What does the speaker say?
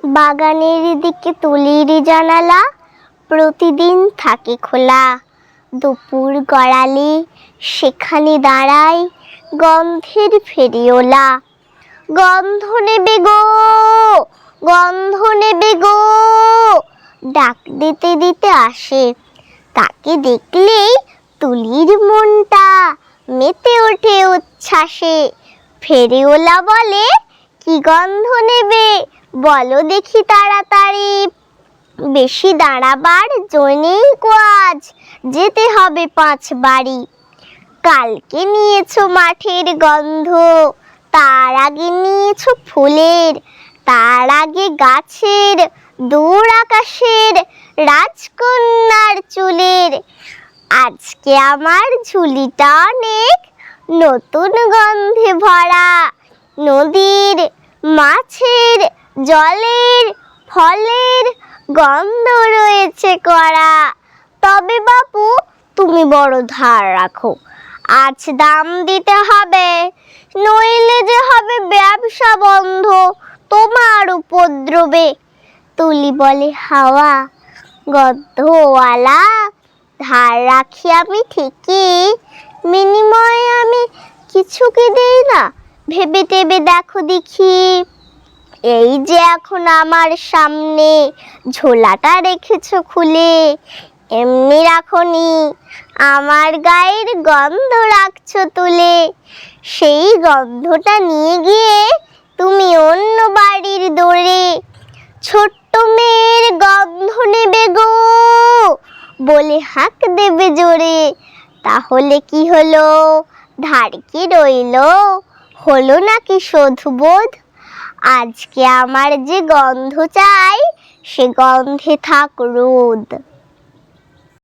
বাগানের দিকে তুলির জানালা প্রতিদিন থাকে খোলা। দুপুর গড়ালে সেখানে দাঁড়ায় গন্ধের ফেরিওলা। গন্ধ নেবে গো, গন্ধ নেবে গো, ডাক দিতে দিতে আসে। তাকে দেখলেই তুলির মনটা মেতে ওঠে উচ্ছ্বাসে। ফেরিওলা বলে, কি গন্ধ নেবে বলো দেখি তাড়াতাড়ি। বেশি দাঁড়াবার জো নেই কো আজ, যেতে হবে 5 বাড়ি। কালকে নিয়েছো মাঠের গন্ধ, তার আগে নিয়েছো ফুলের, তার আগে গাছের, দূর আকাশের, রাজকন্যার চুলের। আজকে আমার ঝুলিটা অনেক নতুন গন্ধে ভরা। নদীর, মাছের, জলের, ফলের গন্ধ রয়েছে কড়া। তবে বাপু তুমি বড় ধার রাখো, আজ দাম দিতে হবে, নইলে যে হবে ব্যবসা বন্ধ তোমার উপদ্রবে। তুলি বলে, হাওয়া গন্ধওয়ালা, ধার রাখি আমি ঠিকই, বিনিময়ে আমি কিছু কি দেই না, ভেবে টেবে দেখো দেখি। এই যে এখন আমার সামনে ঝোলাটা রেখেছো খুলে, এমনি রাখোনি, আমার গায়ের গন্ধ রাখছো তুলে। সেই গন্ধটা নিয়ে গিয়ে তুমি অন্য বাড়ির দোরে ছোট্ট মেয়ের গন্ধ নেবে গো বলে হাঁক দেবে জোরে। তাহলে কি হলো, ধার কি রইলো, হলো নাকি শোধবোধ? আজকে আমার যে গন্ধ চাই, সে গন্ধে থাক রোদ।